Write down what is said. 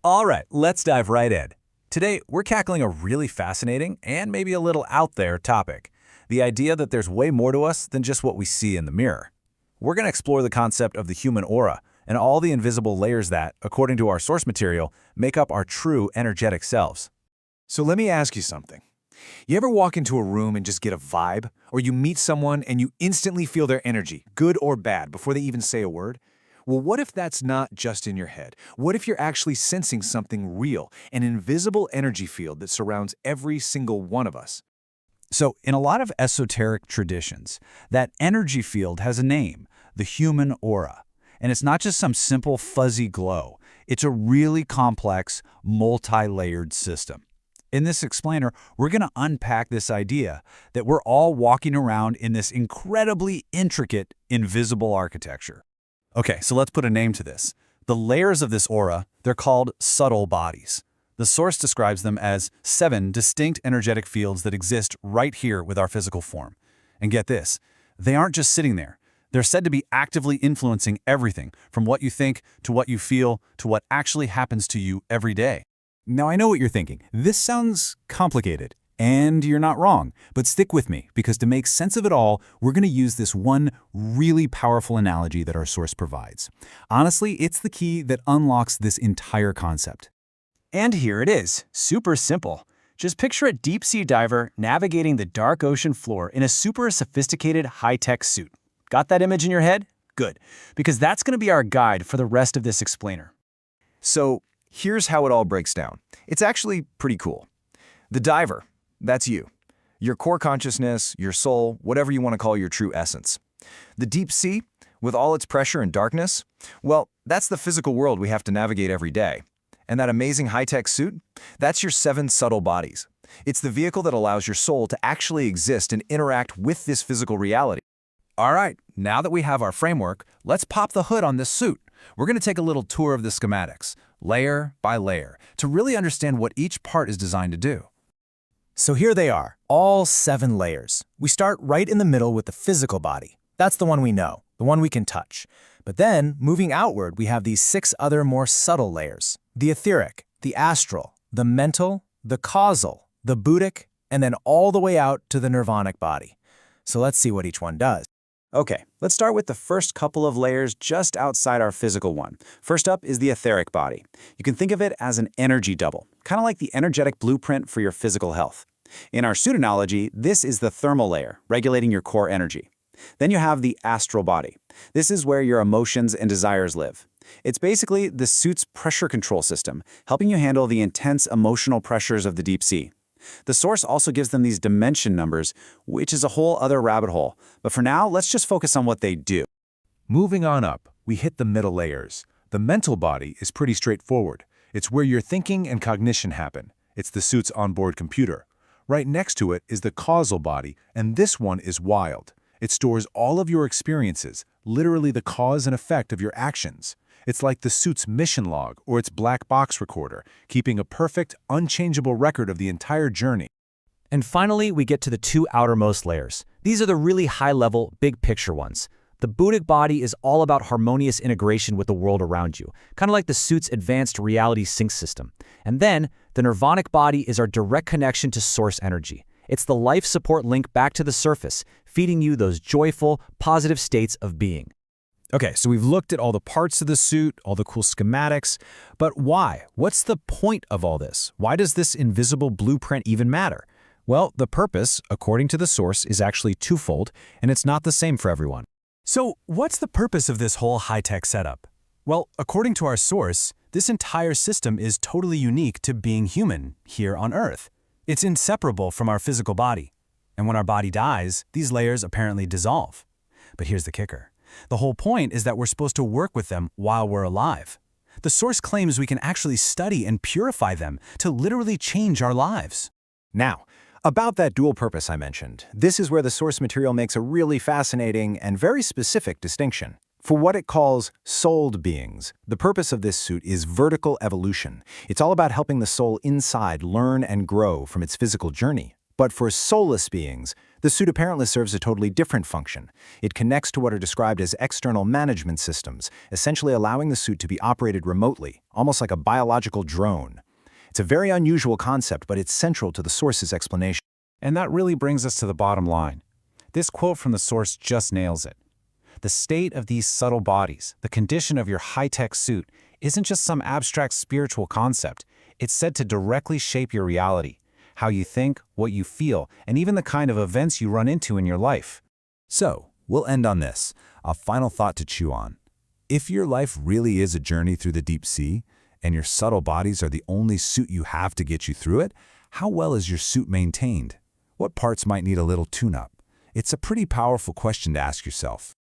All right, let's dive right in. Today, we're tackling a really fascinating and maybe a little out there topic, the idea that there's way more to us than just what we see in the mirror. We're going to explore the concept of the human aura and all the invisible layers that, according to our source material, make up our true energetic selves. So let me ask you something. You ever walk into a room and just get a vibe? Or you meet someone and you instantly feel their energy, good or bad, before they even say a word? Well, what if that's not just in your head? What if you're actually sensing something real, an invisible energy field that surrounds every single one of us? So, in a lot of esoteric traditions, that energy field has a name, the human aura. And it's not just some simple fuzzy glow. It's a really complex, multi-layered system. In this explainer, we're going to unpack this idea that we're all walking around in this incredibly intricate, invisible architecture. Okay, so let's put a name to this. The layers of this aura, they're called subtle bodies. The source describes them as 7 distinct energetic fields that exist right here with our physical form. And get this, they aren't just sitting there. They're said to be actively influencing everything, from what you think to what you feel to what actually happens to you every day. Now, I know what you're thinking. This sounds complicated. And you're not wrong, but stick with me, because to make sense of it all, we're going to use this one really powerful analogy that our source provides. Honestly, it's the key that unlocks this entire concept. And here it is, super simple. Just picture a deep-sea diver navigating the dark ocean floor in a super sophisticated high-tech suit. Got that image in your head? Good, because that's going to be our guide for the rest of this explainer. So here's how it all breaks down. It's actually pretty cool. The diver. That's you. Your core consciousness, your soul, whatever you want to call your true essence. The deep sea, with all its pressure and darkness, well, that's the physical world we have to navigate every day. And that amazing high-tech suit, that's your 7 subtle bodies. It's the vehicle that allows your soul to actually exist and interact with this physical reality. All right, now that we have our framework, let's pop the hood on this suit. We're going to take a little tour of the schematics, layer by layer, to really understand what each part is designed to do. So here they are, all 7 layers. We start right in the middle with the physical body. That's the one we know, the one we can touch. But then, moving outward, we have these 6 other more subtle layers. The etheric, the astral, the mental, the causal, the buddhic, and then all the way out to the nirvanic body. So let's see what each one does. Okay, let's start with the first couple of layers just outside our physical one. First up is the etheric body. You can think of it as an energy double, kind of like the energetic blueprint for your physical health. In our suit analogy, this is the thermal layer, regulating your core energy. Then you have the astral body. This is where your emotions and desires live. It's basically the suit's pressure control system, helping you handle the intense emotional pressures of the deep sea. The source also gives them these dimension numbers, which is a whole other rabbit hole. But for now, let's just focus on what they do. Moving on up, we hit the middle layers. The mental body is pretty straightforward. It's where your thinking and cognition happen. It's the suit's onboard computer. Right next to it is the causal body, and this one is wild. It stores all of your experiences, literally the cause and effect of your actions. It's like the suit's mission log or its black box recorder, keeping a perfect, unchangeable record of the entire journey. And finally, we get to the 2 outermost layers. These are the really high-level, big-picture ones. The buddhic body is all about harmonious integration with the world around you, kind of like the suit's advanced reality sync system. And then, the nirvanic body is our direct connection to source energy. It's the life support link back to the surface, feeding you those joyful, positive states of being. Okay, so we've looked at all the parts of the suit, all the cool schematics, but why? What's the point of all this? Why does this invisible blueprint even matter? Well, the purpose, according to the source, is actually twofold, and it's not the same for everyone. So what's the purpose of this whole high-tech setup? Well, according to our source, this entire system is totally unique to being human here on Earth. It's inseparable from our physical body. And when our body dies, these layers apparently dissolve. But here's the kicker. The whole point is that we're supposed to work with them while we're alive. The source claims we can actually study and purify them to literally change our lives. Now, about that dual purpose I mentioned, this is where the source material makes a really fascinating and very specific distinction. For what it calls souled beings, the purpose of this suit is vertical evolution. It's all about helping the soul inside learn and grow from its physical journey. But for soulless beings, The suit apparently serves a totally different function. It connects to what are described as external management systems, essentially allowing the suit to be operated remotely, almost like a biological drone. It's a very unusual concept, but it's central to the source's explanation. And that really brings us to the bottom line. This quote from the source just nails it. The state of these subtle bodies, the condition of your high-tech suit, isn't just some abstract spiritual concept. It's said to directly shape your reality, how you think, what you feel, and even the kind of events you run into in your life. So, we'll end on this, a final thought to chew on. If your life really is a journey through the deep sea, and your subtle bodies are the only suit you have to get you through it, how well is your suit maintained? What parts might need a little tune-up? It's a pretty powerful question to ask yourself.